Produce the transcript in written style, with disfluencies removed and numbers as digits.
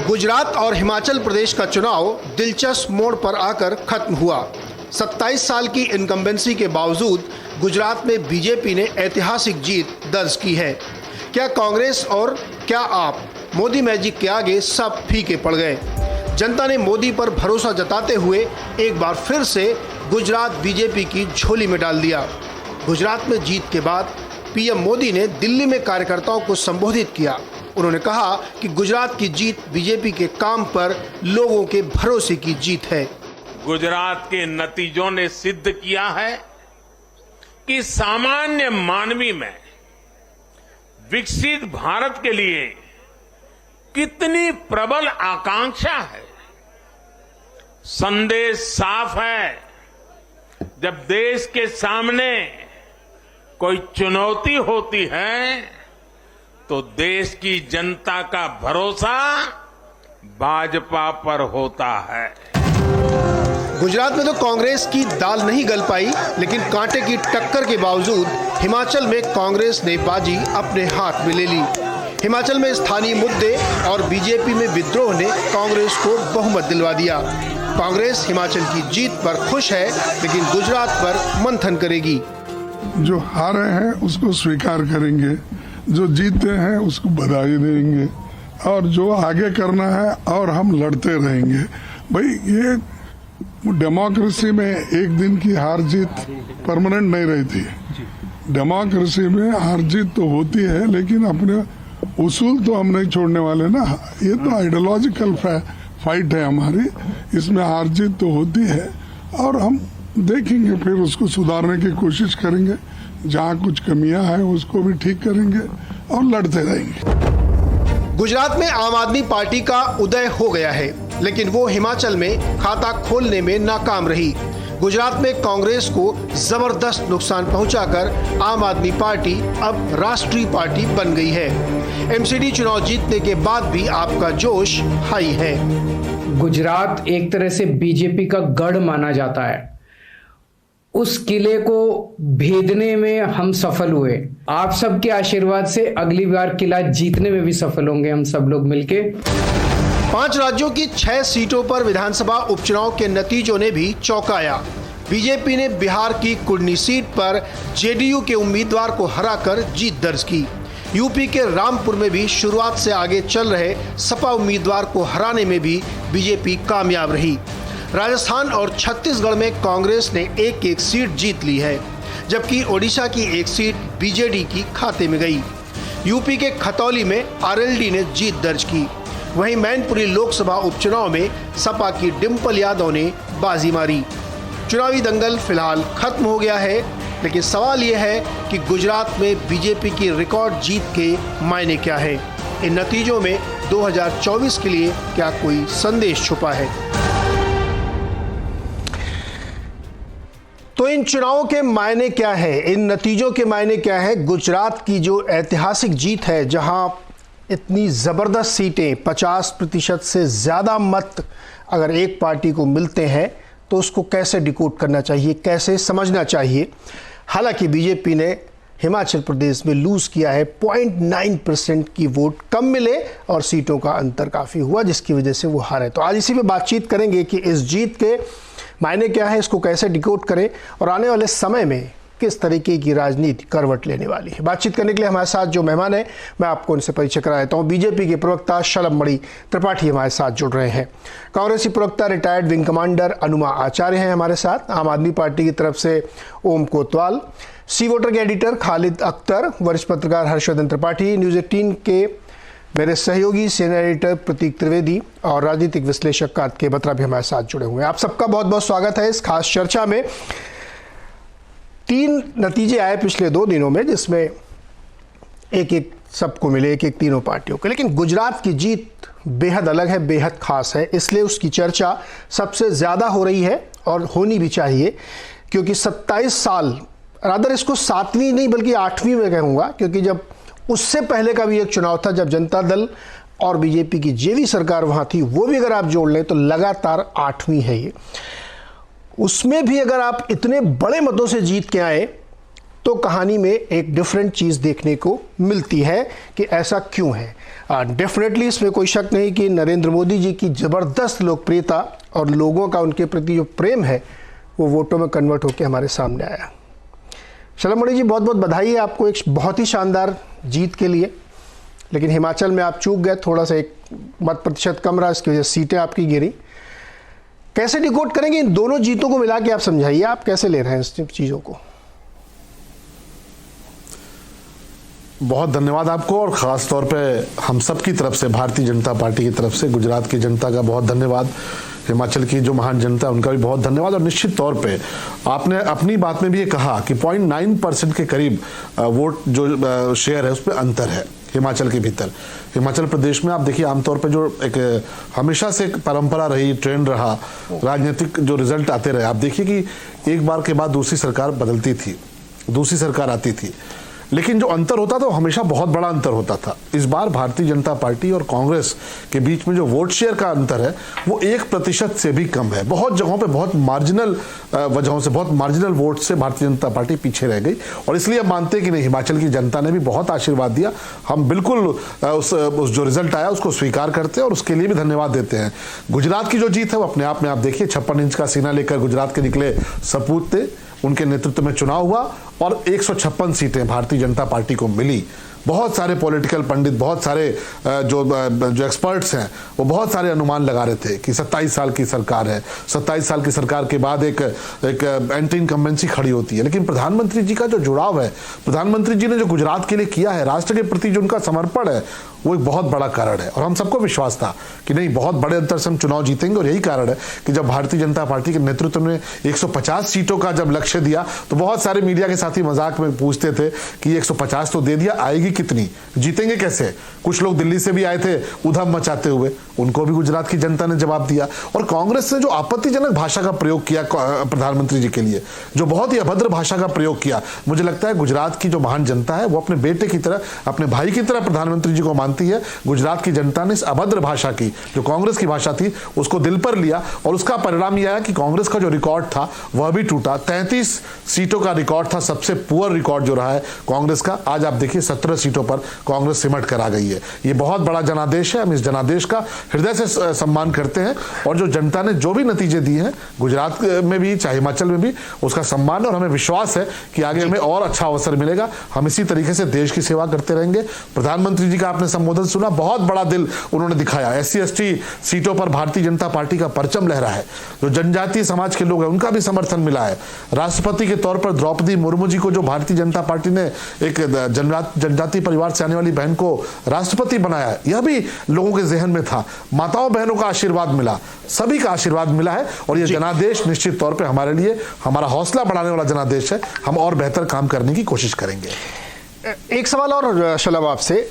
गुजरात और हिमाचल प्रदेश का चुनाव दिलचस्प मोड़ पर आकर खत्म हुआ। 27 साल की इनकम्बेंसी के बावजूद गुजरात में बीजेपी ने ऐतिहासिक जीत दर्ज की है। क्या कांग्रेस और क्या आप मोदी मैजिक के आगे सब फीके पड़ गए? जनता ने मोदी पर भरोसा जताते हुए एक बार फिर से गुजरात बीजेपी की झोली में डाल दिया। गुजरात में जीत के बाद पीएम मोदी ने दिल्ली में कार्यकर्ताओं को संबोधित किया। उन्होंने कहा कि गुजरात की जीत बीजेपी के काम पर लोगों के भरोसे की जीत है। गुजरात के नतीजों ने सिद्ध किया है कि सामान्य मानवी में विकसित भारत के लिए कितनी प्रबल आकांक्षा है। संदेश साफ है, जब देश के सामने कोई चुनौती होती है तो देश की जनता का भरोसा भाजपा पर होता है। गुजरात में तो कांग्रेस की दाल नहीं गल पाई, लेकिन कांटे की टक्कर के बावजूद हिमाचल में कांग्रेस ने बाजी अपने हाथ में ले ली। हिमाचल में स्थानीय मुद्दे और बीजेपी में विद्रोह ने कांग्रेस को बहुमत दिलवा दिया। कांग्रेस हिमाचल की जीत पर खुश है, लेकिन गुजरात पर मंथन करेगी। जो हारे हैं उसको स्वीकार करेंगे, जो जीते हैं उसको बधाई देंगे, और जो आगे करना है और हम लड़ते रहेंगे। भाई ये डेमोक्रेसी में एक दिन की हार जीत परमानेंट नहीं रहती है। डेमोक्रेसी में हार जीत तो होती है, लेकिन अपने उसूल तो हम नहीं छोड़ने वाले ना। ये तो आइडियोलॉजिकल फाइट है हमारी, इसमें हार जीत तो होती है और हम देखेंगे, फिर उसको सुधारने की कोशिश करेंगे। जहाँ कुछ कमियां हैं उसको भी ठीक करेंगे और लड़ते रहेंगे। गुजरात में आम आदमी पार्टी का उदय हो गया है, लेकिन वो हिमाचल में खाता खोलने में नाकाम रही। गुजरात में कांग्रेस को जबरदस्त नुकसान पहुंचाकर आम आदमी पार्टी अब राष्ट्रीय पार्टी बन गई है। एमसीडी चुनाव जीतने के बाद भी आपका जोश हाई है। गुजरात एक तरह से बीजेपी का गढ़ माना जाता है। उस किले को भेदने में हम सफल हुए। आप सबके आशीर्वाद से अगली बार किला जीतने में भी सफल होंगे हम सब लोग मिलके। 5 राज्यों की 6 सीटों पर विधानसभा उपचुनाव के नतीजों ने भी चौंकाया। बीजेपी ने बिहार की कुर्नी सीट पर जेडीयू के उम्मीदवार को हराकर जीत दर्ज की। यूपी के रामपुर में भी शुरुआत से आगे चल रहे सपा उम्मीदवार को हराने में भी बीजेपी कामयाब रही। राजस्थान और छत्तीसगढ़ में कांग्रेस ने एक सीट जीत ली है, जबकि ओडिशा की एक सीट बीजेडी की खाते में गई। यूपी के खतौली में आरएलडी ने जीत दर्ज की। वहीं मैनपुरी लोकसभा उपचुनाव में सपा की डिंपल यादव ने बाजी मारी। चुनावी दंगल फिलहाल खत्म हो गया है, लेकिन सवाल यह है कि गुजरात में बीजेपी की रिकॉर्ड जीत के मायने क्या है? इन नतीजों में 2024 के लिए क्या कोई संदेश छुपा है? तो इन चुनावों के मायने क्या है, इन नतीजों के मायने क्या है? गुजरात की जो ऐतिहासिक जीत है, जहां इतनी ज़बरदस्त सीटें, 50% से ज़्यादा मत अगर एक पार्टी को मिलते हैं तो उसको कैसे डिकोड करना चाहिए, कैसे समझना चाहिए? हालांकि बीजेपी ने हिमाचल प्रदेश में लूज़ किया है। 0.9% की वोट कम मिले और सीटों का अंतर काफ़ी हुआ, जिसकी वजह से वो हारे। तो आज इसी पे बातचीत करेंगे कि इस जीत के मायने क्या है, इसको कैसे डिकोड करें और आने वाले समय में किस तरीके की राजनीति करवट लेने वाली है। बातचीत करने के लिए हमारे साथ जो मेहमान हैं, मैं आपको उनसे परिचय करा देता हूँ। बीजेपी के प्रवक्ता शलभमणि त्रिपाठी हमारे साथ जुड़ रहे हैं। कांग्रेसी प्रवक्ता रिटायर्ड विंग कमांडर अनुमा आचार्य हैं हमारे साथ। आम आदमी पार्टी की तरफ से ओम कोतवाल, सी वोटर के एडिटर खालिद अख्तर, वरिष्ठ पत्रकार हर्षवर्धन त्रिपाठी, न्यूज 18 के मेरे सहयोगी सीनियर एडिटर प्रतीक त्रिवेदी और राजनीतिक विश्लेषक कार्तिकेय बत्रा भी हमारे साथ जुड़े हुए हैं। आप सबका बहुत बहुत स्वागत है इस खास चर्चा में। 3 नतीजे आए पिछले 2 दिनों में, जिसमें एक सबको मिले, एक तीनों पार्टियों के। लेकिन गुजरात की जीत बेहद अलग है, बेहद खास है, इसलिए उसकी चर्चा सबसे ज़्यादा हो रही है और होनी भी चाहिए, क्योंकि 27 साल, रादर इसको 7वीं नहीं बल्कि 8वीं में कहूँगा, क्योंकि जब उससे पहले का भी एक चुनाव था जब जनता दल और बीजेपी की जेवी सरकार वहाँ थी, वो भी अगर आप जोड़ लें तो लगातार 8वीं है ये। उसमें भी अगर आप इतने बड़े मतों से जीत के आए तो कहानी में एक डिफरेंट चीज़ देखने को मिलती है कि ऐसा क्यों है। डेफिनेटली इसमें कोई शक नहीं कि नरेंद्र मोदी जी की ज़बरदस्त लोकप्रियता और लोगों का उनके प्रति जो प्रेम है वो वोटों में कन्वर्ट होकर हमारे सामने आया। शलभ मणि जी, बहुत बहुत बधाई है आपको एक बहुत ही शानदार जीत के लिए। लेकिन हिमाचल में आप चूक गए, थोड़ा सा एक मत प्रतिशत कम रहा, इसकी वजह से सीटें आपकी गिरी। कैसे डिकोड करेंगे इन दोनों जीतों को मिला के? आप समझाइए, आप कैसे ले रहे हैं इस चीज़ों को? बहुत धन्यवाद आपको, और ख़ास तौर पे हम सब की तरफ से, भारतीय जनता पार्टी की तरफ से गुजरात की जनता का बहुत धन्यवाद, हिमाचल की जो महान जनता है उनका भी बहुत धन्यवाद। और निश्चित तौर पे आपने अपनी बात में भी ये कहा कि 0.9% के करीब वोट जो शेयर है उस पर अंतर है हिमाचल के भीतर। हिमाचल प्रदेश में आप देखिए, आमतौर पे जो एक हमेशा से एक परंपरा रही, ट्रेंड रहा, राजनीतिक जो रिजल्ट आते रहे, आप देखिए कि एक बार के बाद दूसरी सरकार बदलती थी, दूसरी सरकार आती थी, लेकिन जो अंतर होता था वो हमेशा बहुत बड़ा अंतर होता था। इस बार भारतीय जनता पार्टी और कांग्रेस के बीच में जो वोट शेयर का अंतर है वो 1% से भी कम है। बहुत जगहों पे बहुत मार्जिनल वजहों से, बहुत मार्जिनल वोट से भारतीय जनता पार्टी पीछे रह गई, और इसलिए अब मानते हैं कि नहीं, हिमाचल की जनता ने भी बहुत आशीर्वाद दिया। हम बिल्कुल उस जो रिजल्ट आया उसको स्वीकार करते हैं और उसके लिए भी धन्यवाद देते हैं। गुजरात की जो जीत है वो अपने आप में आप देखिए, 56 इंच का सीना लेकर गुजरात के निकले सपूत थे, उनके नेतृत्व में चुनाव हुआ और 156 सीटें भारतीय जनता पार्टी को मिली। बहुत सारे पॉलिटिकल पंडित, बहुत सारे जो एक्सपर्ट्स हैं वो बहुत सारे अनुमान लगा रहे थे कि 27 साल की सरकार है, 27 साल की सरकार के बाद एक एंटी इनकम्बेंसी खड़ी होती है। लेकिन प्रधानमंत्री जी का जो जुड़ाव है, प्रधानमंत्री जी ने जो गुजरात के लिए किया है, राष्ट्र के प्रति जो उनका समर्पण है, वो एक बहुत बड़ा कारण है। और हम सबको विश्वास था कि नहीं, बहुत बड़े अंतर से हम चुनाव जीतेंगे। और यही कारण है कि जब भारतीय जनता पार्टी के नेतृत्व ने 150 सीटों का जब लक्ष्य दिया तो बहुत सारे मीडिया के साथी मजाक में पूछते थे कि 150 तो दे दिया, आएगी कितनी, जीतेंगे कैसे? कुछ लोग दिल्ली से भी आए थे उधम मचाते हुए, उनको भी गुजरात की जनता ने जवाब दिया। और कांग्रेस ने जो आपत्तिजनक भाषा का प्रयोग किया प्रधानमंत्री जी के लिए, जो बहुत ही अभद्र भाषा का प्रयोग किया, मुझे लगता है गुजरात की जो महान जनता है वो अपने बेटे की तरह, अपने भाई की तरह प्रधानमंत्री जी को मानती है। गुजरात की जनता ने इस अभद्र भाषा की, जो कांग्रेस की भाषा थी, उसको दिल पर लिया, और उसका परिणाम यह आया कि कांग्रेस का जो रिकॉर्ड था वह भी टूटा। 33 सीटों का रिकॉर्ड था, सबसे पुअर रिकॉर्ड जो रहा है कांग्रेस का। आज आप देखिए 17 सीटों पर कांग्रेस सिमट कर आ गई है। ये बहुत बड़ा जनादेश है, हम इस जनादेश का हृदय से सम्मान करते हैं, और जो जनता ने जो भी नतीजे दिए हैं गुजरात में भी चाहे हिमाचल में भी, उसका सम्मान, और हमें विश्वास है कि आगे हमें और अच्छा अवसर मिलेगा। हम इसी तरीके से देश की सेवा करते रहेंगे। प्रधानमंत्री जी का आपने संबोधन सुना, बहुत बड़ा दिल उन्होंने दिखाया। SC/ST सीटों पर भारतीय जनता पार्टी का परचम लहरा है, जो जनजातीय समाज के लोग हैं उनका भी समर्थन मिला है। राष्ट्रपति के तौर पर द्रौपदी मुर्मू जी को जो भारतीय जनता पार्टी ने एक जनजातीय परिवार से आने वाली बहन को राष्ट्रपति बनाया, यह भी लोगों के जहन में था। माताओं बहनों का आशीर्वाद मिला, सभी का आशीर्वाद मिला है, और यह जनादेश निश्चित तौर पर हमारे लिए हमारा हौसला बढ़ाने वाला जनादेश है। हम और बेहतर काम करने की कोशिश करेंगे। एक सवाल और शलभ आपसे,